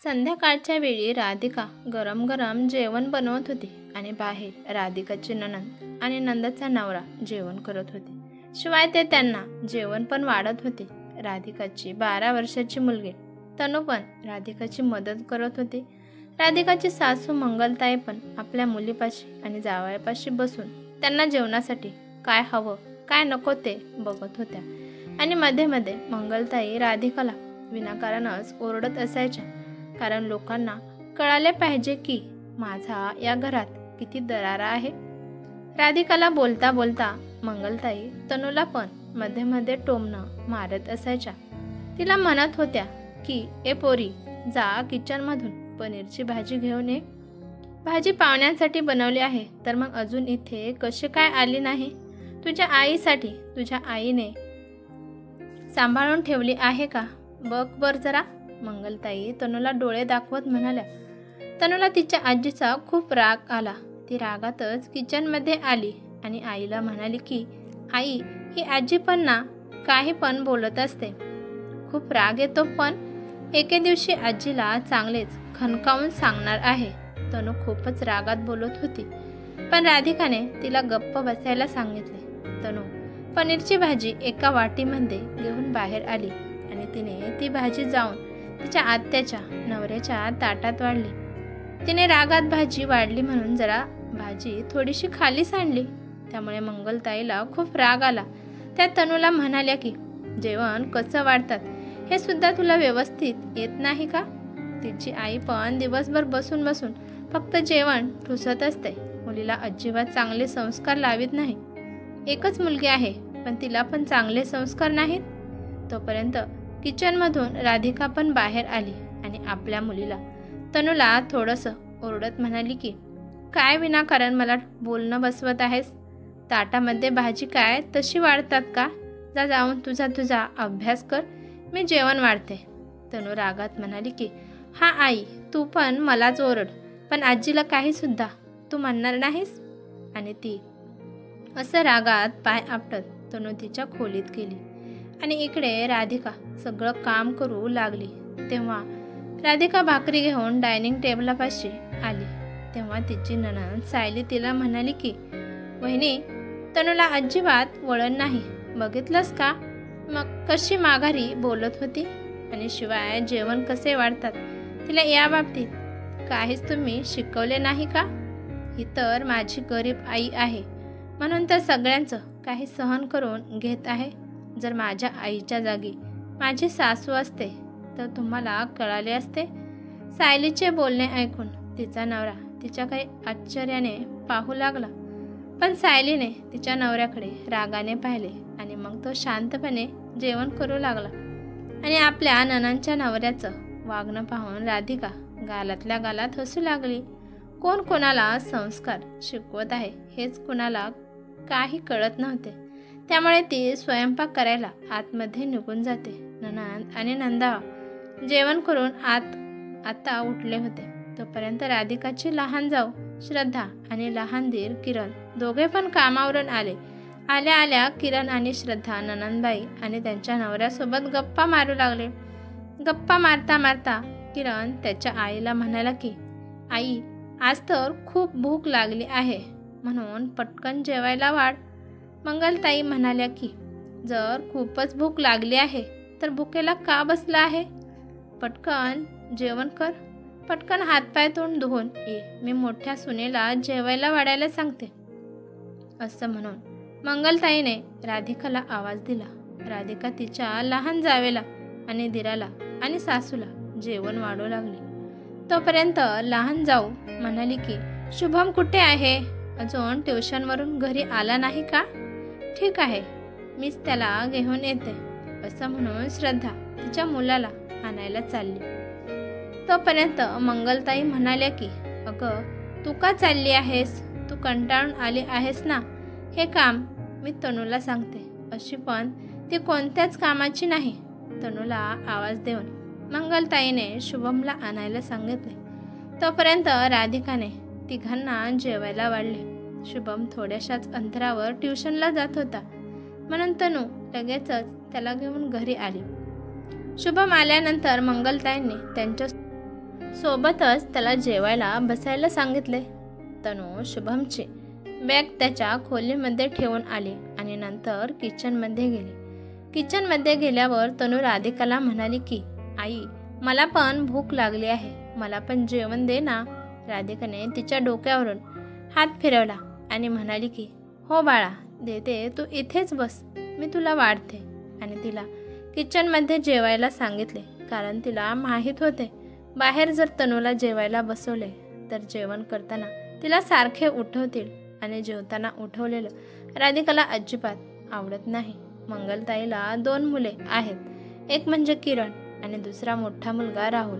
संध्याकाळच्या वेळी राधिका गरम गरम जेवण बनवत होती आणि बाहेर राधिकाची नणंद आणि नंदाचा नवरा जेवण करत होते. शिवाय ते त्यांना जेवण पण वाढत होते. राधिकाची 12 वर्षाची मुलगी तनू पण राधिकाची मदत करत होती. राधिकाची सासू मंगलताई पण आपल्या मुलीपाशी आणि जावयापाशी बसून त्यांना जेवणासाठी काय हवं काय नको ते बघत होत्या. आणि मध्ये मध्ये मंगलताई राधिकाला विनाकारणच ओरडत असायच्या, कारण लोकांना कळाले पाहिजे की माझा या घरात किती दरारा आहे. राधिकाला बोलता बोलता मंगलताई तनूला पण मध्ये मध्ये टोमणं मारत असायच्या. तिला म्हणत होत्या की ए पोरी, जा किचनमधून पनीरची भाजी घेऊन ये. भाजी पाहुण्यांसाठी बनवली आहे, तर मग अजून इथे कशी काय आली नाही? तुझ्या आईसाठी तुझ्या आईने सांभाळून ठेवली आहे का? बघ बर जरा. मंगलताई तनूला डोळे दाखवत म्हणाल्या. तनूला तिच्या आजीचा खूप राग आला. ती रागातच किचनमध्ये आली आणि आईला म्हणाली की आई, ही आजी पण ना काही पण बोलत असते. खूप राग येतो, पण एके दिवशी आजीला चांगलेच खणकावून सांगणार आहे. तनू खूपच रागात बोलत होती, पण राधिकाने तिला गप्प बसायला सांगितले. तनू पनीरची भाजी एका वाटीमध्ये घेऊन बाहेर आली आणि तिने ती भाजी जाऊन तिच्या आत्याच्या नवऱ्याच्या ताटात वाढली. तिने रागात भाजी वाढली म्हणून जरा भाजी थोडीशी खाली सांडली. त्यामुळे मंगलताईला खूप राग आला. त्या तनूला म्हणाल्या की जेवण कसं वाढतात हे सुद्धा तुला व्यवस्थित येत नाही का? तिची आई पण दिवसभर बसून बसून फक्त जेवण ठुसत असते. मुलीला अजिबात चांगले संस्कार लावित नाही. एकच मुलगी आहे, पण तिला पण चांगले संस्कार नाहीत. तोपर्यंत किचनमधून राधिका पण बाहेर आली आणि आपल्या मुलीला तनूला थोडंसं ओरडत म्हणाली की काय विनाकारण मला बोलणं बसवत आहेस? ताटामध्ये भाजी काय तशी वाढतात का? जा जाऊन तुझा अभ्यास कर, मी जेवण वाढते. तनू रागात म्हणाली की हा आई, तू पण मलाच ओरड, पण आजीला काही सुद्धा तू म्हणणार नाहीस? आणि ती असं रागात पाय आपटत तनू तिच्या खोलीत गेली. आणि इकडे राधिका सगळं काम करू लागली. तेव्हा राधिका भाकरी घेऊन डायनिंग टेबलापाशी आली. तेव्हा तिची नणंद सायली तिला म्हणाली की वहिनी, तनूला अजिबात वळण नाही, बघितलंस का? मग कशी माघारी बोलत होती. आणि शिवाय जेवण कसे वाढतात तिला या बाबतीत काहीच तुम्ही शिकवले नाही का? ही तर माझी गरीब आई आहे, म्हणून तर सगळ्यांचं काही सहन करून घेत आहे. जर माझ्या आईच्या जागी माझी सासू असते तर तुम्हाला कळाले असते. सायलीचे बोलणे ऐकून तिचा नवरा तिच्या काही आश्चर्याने पाहू लागला, पण सायलीने तिच्या नवऱ्याकडे रागाने पाहिले आणि मग तो शांतपणे जेवण करू लागला. आणि आपल्या नणंदच्या नवऱ्याचं वागणं पाहून राधिका गालातल्या गालात हसू लागली. कोण कोणाला संस्कार शिकवत आहे हेच कुणाला काही कळत नव्हते. त्यामुळे ती स्वयंपाक करायला आतमध्ये निघून जाते. नणंद आणि नंदा जेवण करून आता उठले होते. तोपर्यंत राधिकाची लहान जाऊ श्रद्धा आणि लहान दीर किरण दोघे पण कामावरून आले. आल्या आल्या किरण आणि श्रद्धा नणंदबाई आणि त्यांच्या नवऱ्यासोबत गप्पा मारू लागले. गप्पा मारता मारता किरण त्याच्या आईला म्हणाला की आई, आज तर खूप भूक लागली आहे, म्हणून पटकन जेवायला वाढ. मंगलताई म्हणाल्या की जर खूपच भूक लागली आहे तर भुकेला का बसला आहे? पटकन जेवण कर, पटकन हातपाय तोंड धुवून ये, मी मोठ्या सुनेला जेवायला वाढायला सांगते. असं म्हणून मंगलताईने राधिकाला आवाज दिला. राधिका तिच्या लहान जावेला आणि दिराला आणि सासूला जेवण वाढू लागली. तोपर्यंत लहान जाऊ म्हणाली की शुभम कुठे आहे? अजून ट्युशनवरून घरी आला नाही का? ठीक आहे, मीच त्याला घेऊन येते. असं म्हणून श्रद्धा तिच्या मुलाला आणायला चालली. तोपर्यंत मंगलताई म्हणाल्या की अगं, तू का चालली आहेस? तू कंटाळून आली आहेस ना? हे काम मी तनूला सांगते, अशी पण ती कोणत्याच कामाची नाही. तनूला आवाज देऊन मंगलताईने शुभमला आणायला सांगितले. तोपर्यंत राधिकाने तिघांना जेवायला वाढले. शुभम थोड्याशाच अंतरावर ट्युशनला जात होता, म्हणून तनू लगेचच त्याला घेऊन घरी आली. शुभम आल्यानंतर मंगलताईंनी त्यांच्या सोबतच त्याला जेवायला बसायला सांगितले. तनू शुभमची बॅग त्याच्या खोलीमध्ये ठेवून आली आणि नंतर किचनमध्ये गेली. किचनमध्ये गेल्यावर तनू राधिकाला म्हणाली की आई, मला पण भूक लागली आहे, मला पण जेवण दे ना. राधिकाने तिच्या डोक्यावरून हात फिरवला आणि म्हणाली की हो बाळा, देते, तू इथेच बस, मी तुला वाढते. आणि तिला किचनमध्ये जेवायला सांगितले, कारण तिला माहीत होते बाहेर जर तनूला जेवायला बसवले तर जेवण करताना तिला सारखे उठवतील आणि जेवताना उठवलेलं राधिकाला अजिबात आवडत नाही. मंगलताईला 2 मुले आहेत, एक म्हणजे किरण आणि दुसरा मोठा मुलगा राहुल.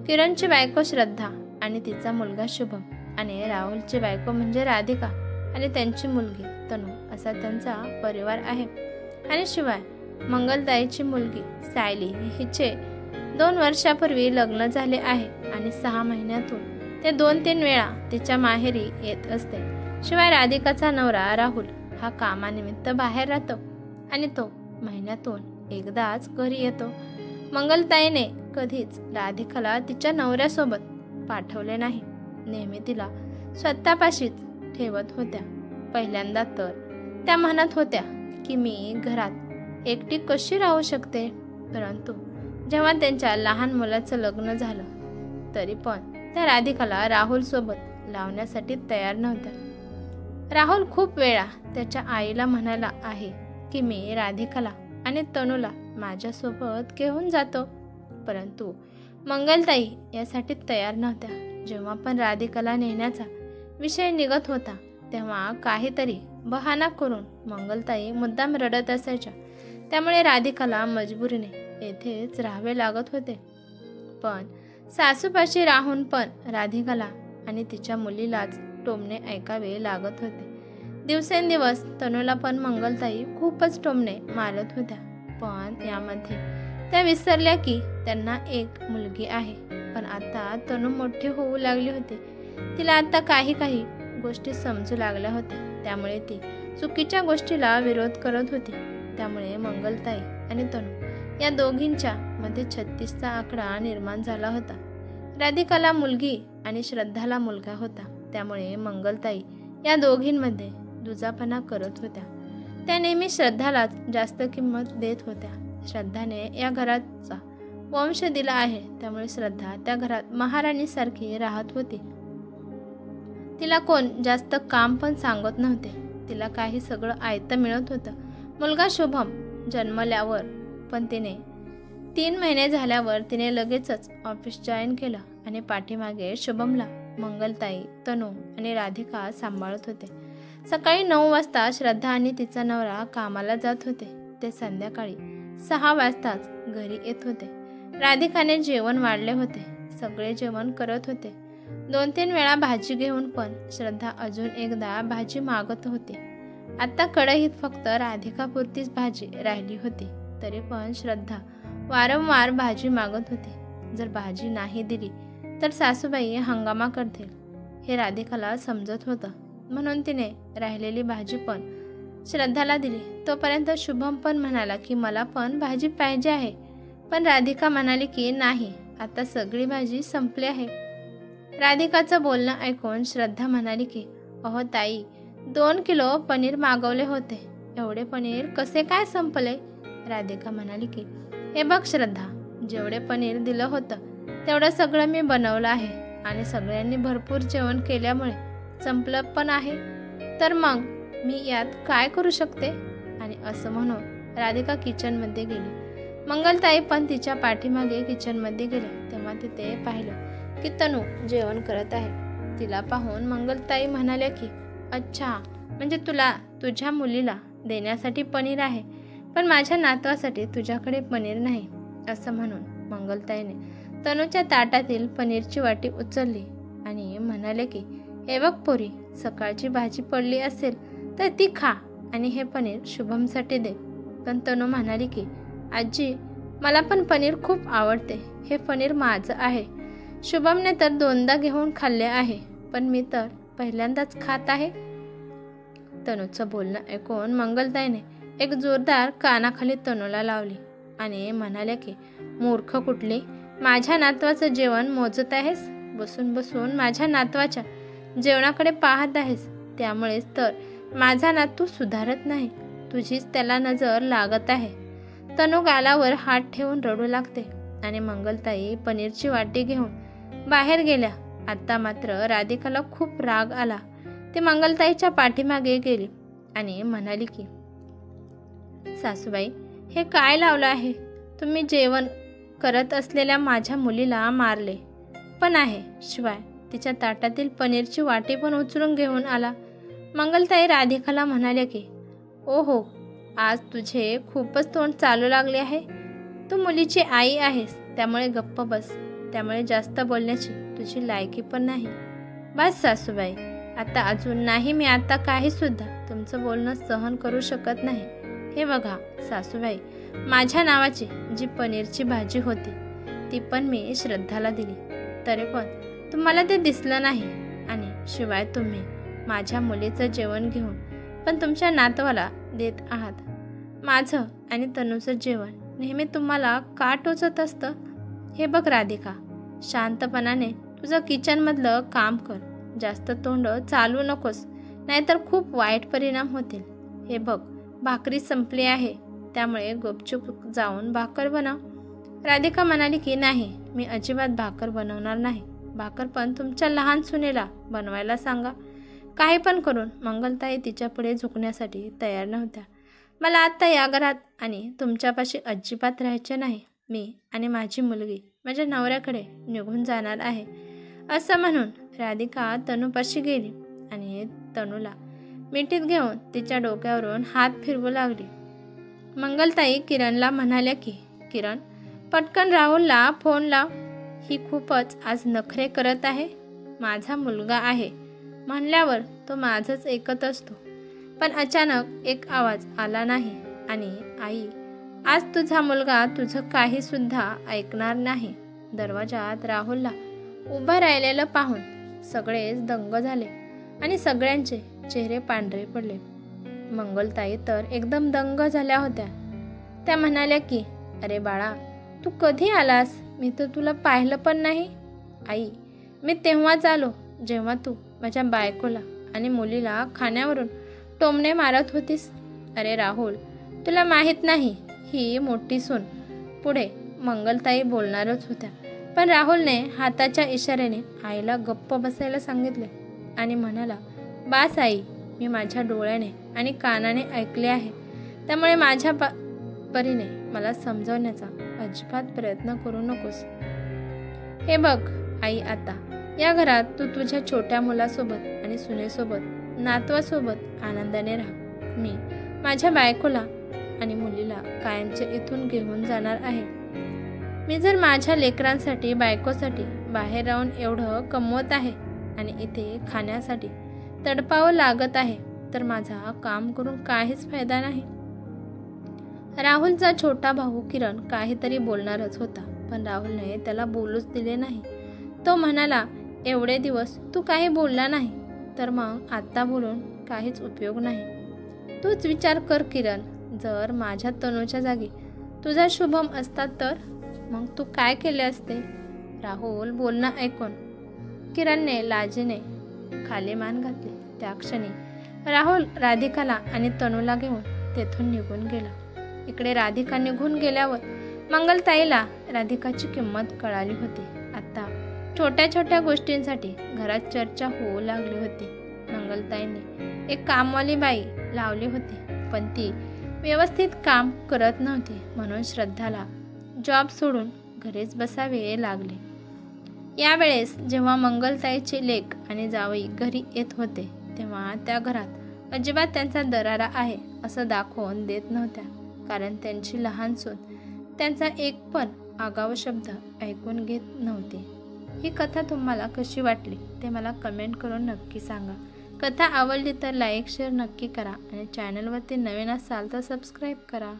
किरणची बायको श्रद्धा आणि तिचा मुलगा शुभम आणि राहुलची बायको म्हणजे राधिका आणि त्यांची मुलगी तनू, असा त्यांचा परिवार आहे. आणि शिवाय मंगलताईची मुलगी सायली हिचे 2 वर्षापूर्वी लग्न झाले आहे आणि 6 महिन्यातून ते 2-3 वेळा तिच्या माहेरी येत असते. शिवाय राधिकाचा नवरा राहुल हा कामानिमित्त बाहेर राहतो आणि तो महिन्यातून एकदाच घरी येतो. मंगलताईने कधीच राधिकाला तिच्या नवऱ्यासोबत पाठवले नाही, नेहमी तिला स्वतःपाशीच ठेवत होत्या. पहिल्यांदा तर त्या म्हणत होत्या की मी घरात एकटी कशी राहू शकते, परंतु जेव्हा त्यांच्या लहान मुलाचं लग्न झालं तरी पण त्या राधिकाला राहुल सोबत लावण्यासाठी तयार नव्हत्या. राहुल खूप वेळा त्याच्या आईला म्हणाला आहे की मी राधिकाला आणि तनूला माझ्यासोबत घेऊन जातो, परंतु मंगलताई यासाठी तयार नव्हत्या. जेव्हा पण राधिकाला नेण्याचा विषय निघत होता तेव्हा काहीतरी बहाणा करून मंगलताई मुद्दाम रडत असायच्या. त्यामुळे राधिकाला मजबुरीने येथेच राहावे लागत होते. पण सासूपाशी राहून पण राधिकाला आणि तिच्या मुलीलाच टोमणे ऐकावे लागत होते. दिवसेंदिवस तनूला पण मंगलताई खूपच टोमणे मारत होत्या. पण यामध्ये त्या विसरल्या की त्यांना एक मुलगी आहे. पण आता तनू मोठी होऊ लागली होती. तिला आता काही गोष्टी समजू लागल्या होत्या. त्यामुळे ती चुकीच्या गोष्टीला विरोध करत होती. त्यामुळे मंगलताई आणि तनू या दोघींच्या मध्ये 36चा आकडा निर्माण झाला होता. राधिकाला मुलगी आणि श्रद्धाला मुलगा होता. त्यामुळे मंगलताई या दोघींमध्ये दुजापणा करत होत्या. त्या नेहमी श्रद्धालाच जास्त किंमत देत होत्या. श्रद्धाने या घराचा वंश दिला आहे, त्यामुळे श्रद्धा त्या घरात महाराणीसारखी राहत होती. तिला कोण जास्त काम पण सांगत नव्हते. तिला काही सगळं आयतं मिळत होतं. मुलगा शुभम जन्मल्यावर पण तिने 3 महिने झाल्यावर तिने लगेचच ऑफिस जॉईन केलं आणि पाठीमागे शुभमला मंगलताई, तनू आणि राधिका सांभाळत होते. सकाळी 9 वाजता श्रद्धा आणि तिचा नवरा कामाला जात होते. ते संध्याकाळी 6 वाजताच घरी येत होते. राधिकाने जेवण वाढले होते. सगळे जेवण करत होते. 2-3 वेळा भाजी घेऊन पण श्रद्धा अजून एकदा भाजी मागत होती. आता कढईत फक्त राधिकापुरतीच भाजी राहिली होती. तरी पण श्रद्धा वारंवार भाजी मागत होती. जर भाजी नाही दिली तर सासूबाई हंगामा करतील हे राधिकाला समजत होतं. म्हणून तिने राहिलेली भाजी पण श्रद्धाला दिली. तोपर्यंत शुभम पण म्हणाला की मला पण भाजी पाहिजे आहे. पण राधिका म्हणाली की नाही, आता सगळी भाजी संपली आहे. राधिकाचं बोलणं ऐकून श्रद्धा म्हणाली की अहो ताई, 2 किलो पनीर मागवले होते, एवढे पनीर कसे काय संपले? राधिका म्हणाली की हे बघ श्रद्धा, जेवढे पनीर दिलं होतं तेवढं सगळं मी बनवलं आहे आणि सगळ्यांनी भरपूर जेवण केल्यामुळे संपलं पण आहे, तर मग मी यात काय करू शकते? आणि असं म्हणून राधिका किचनमध्ये गेली. मंगलताई पण तिच्या पाठीमागे किचनमध्ये गेले. तेव्हा तिथे पाहिलं की तनू जेवण करत आहे. तिला पाहून मंगलताई म्हणाल्या की अच्छा, म्हणजे तुला तुझ्या मुलीला देण्यासाठी पनीर आहे, पण माझ्या नातवासाठी तुझ्याकडे पनीर नाही. असं म्हणून मंगलताईने तनूच्या ताटातील पनीरची वाटी उचलली आणि म्हणाले की हे बघ पोरी, सकाळची भाजी पडली असेल तर ती खा आणि हे पनीर शुभमसाठी दे. पण तनू म्हणाली की आजी, मला पण पनीर खूप आवडते, हे पनीर माझं आहे. शुभमने तर 2दा घेऊन खाल्ले आहे, पण मी तर पहिल्यांदाच खात आहे. तनूचं बोलणं ऐकून मंगलताईने एक जोरदार कानाखाली तनूला लावली आणि म्हणाले की मूर्ख कुठली, माझ्या नातवाचं जेवण मोजत आहेस? बसून बसून माझ्या नातवाच्या जेवणाकडे पाहत आहेस. त्यामुळेच तर माझा नातू सुधारत नाही. तुझीच त्याला नजर लागत आहे. तनू गालावर हात ठेवून रडू लागते आणि मंगलताई पनीरची वाटी घेऊन बाहेर गेल्या. आता मात्र राधिकाला खूप राग आला. ती मंगलताईच्या पाठीमागे गेली आणि म्हणाली की, सासूबाई, हे काय लावलं आहे? तुम्ही जेवण करत असलेल्या माझ्या मुलीला मारले पण आहे, शिवाय तिच्या ताटातील पनीरची वाटी पण उचलून घेऊन आला. मंगलताई राधिकाला म्हणाले की, ओहो, आज तुझे खूपच तोंड चालू लागले आहे. तू मुलीची आई आहेस, त्यामुळे गप्प बस. त्यामुळे जास्त बोलण्याची तुझी लायकी पण नाही. बस सासूबाई, आता अजून नाही. मी आता काही सुद्धा तुमचं बोलणं सहन करू शकत नाही. हे बघा सासूबाई, माझ्या नावाची जी पनीरची भाजी होती ती पण मी श्रद्धाला दिली, तरी पण तुम्हाला ते दिसलं नाही. आणि शिवाय तुम्ही माझ्या मुलीचं जेवण घेऊन पण तुमच्या नातवाला देत आहात. माझं आणि तनूचं जेवण नेहमी तुम्हाला का टोचत असतं? हे बघ राधिका, शांतपणाने तुझं किचनमधलं काम कर. जास्त तोंड चालू नकोस, नाहीतर खूप वाईट परिणाम होतील. हे बघ, भाकरी संपली आहे, त्यामुळे गुपचूप जाऊन भाकर बनव. राधिका म्हणाली की, नाही, मी अजिबात भाकर बनवणार नाही. भाकर पण तुमच्या लहान सुनेला बनवायला सांगा. काही पण करून मंगलताई तिच्या पुढे झुकण्यासाठी तयार नव्हत्या. मला आत्ता या घरात आणि तुमच्यापाशी अजिबात राहायचे नाही. मी आणि माझी मुलगी माझ्या नवऱ्याकडे निघून जाणार आहे. असं म्हणून राधिका तनूपाशी गेली आणि तनूला मिठीत घेऊन तिच्या डोक्यावरून हात फिरवू लागली. मंगलताई किरणला म्हणाल्या की, किरण, पटकन राहुलला फोन लाव. ही खूपच आज नखरे करत आहे. माझा मुलगा आहे म्हणल्यावर तो माझंच ऐकत असतो. पण अचानक एक आवाज आला नाही आणि आई, आज तुझा मुलगा तुझं काही सुद्धा ऐकणार नाही. दरवाजात राहुलला उभं राहिलेलं पाहून सगळेच दंग झाले आणि सगळ्यांचे चेहरे पांढरे पडले. मंगलताई तर एकदम दंग झाल्या होत्या. त्या म्हणाल्या की, अरे बाळा, तू कधी आलास? मी तर तुला पाहिलं पण नाही. आई, मी तेव्हाच आलो जेव्हा तू माझ्या बायकोला आणि मुलीला खाण्यावरून टोमणे मारत होतीस. अरे राहुल, तुला माहीत नाही, ही मोठी सून. पुढे मंगलताई बोलणारच होत्या, पण राहुलने हाताच्या इशाऱ्याने आईला गप्प बसायला सांगितले आणि म्हणाला, बास आई, मी माझ्या डोळ्याने आणि कानाने ऐकले आहे. त्यामुळे माझ्या परीने मला समजवण्याचा अजिबात प्रयत्न करू नकोस. हे बघ आई, आता या घरात तू तुझ्या छोट्या मुलासोबत आणि सुनेसोबत, नातवासोबत आनंदाने राहा. मी माझ्या बायकोला आणि मुलीला कायमचे इथून घेऊन जाणार आहे. मी जर माझ्या लेकरांसाठी, बायकोसाठी बाहेर राहून एवढं कमवत आहे आणि इथे खाण्यासाठी तडपावं लागत आहे, तर माझा काम करून काहीच फायदा नाही. राहुलचा छोटा भाऊ किरण काहीतरी बोलणारच होता, पण राहुलने त्याला बोलूच दिले नाही. तो म्हणाला, एवढे दिवस तू काही बोलला नाही, तर मग आत्ता बोलून काहीच उपयोग नाही. तूच विचार कर किरण, जर माझ्या तनूच्या जागी तुझा शुभम असता तर मग तू काय केले असते? राहुल बोलणं ऐकून किरणने लाजेने खाली मान घातली. त्या क्षणी राहुल राधिकाला आणि तनूला घेऊन तेथून निघून गेला. इकडे राधिका निघून गेल्यावर मंगलताईला राधिकाची किंमत कळाली होती. आता छोट्या छोट्या गोष्टींसाठी घरात चर्चा होऊ लागली होती. मंगलताईने एक कामवाली बाई लावली होती, पण ती व्यवस्थित काम करत नव्हती, म्हणून श्रद्धाला जॉब सोडून घरीच बसावे लागले. यावेळेस जेव्हा मंगलताईचे लेक आणि जावई घरी येत होते, तेव्हा त्या घरात अजिबात त्यांचा दरारा आहे असं दाखवून देत नव्हत्या, कारण त्यांची लहान सून त्यांचा एक पण आगाऊ शब्द ऐकून घेत नव्हती. ही कथा तुम्हाला कशी वाटली ते मला कमेंट करून नक्की सांगा. कथा आवडली तर लाईक शेअर नक्की करा आणि चॅनलवरती नवीन असाल तर सबस्क्राईब करा.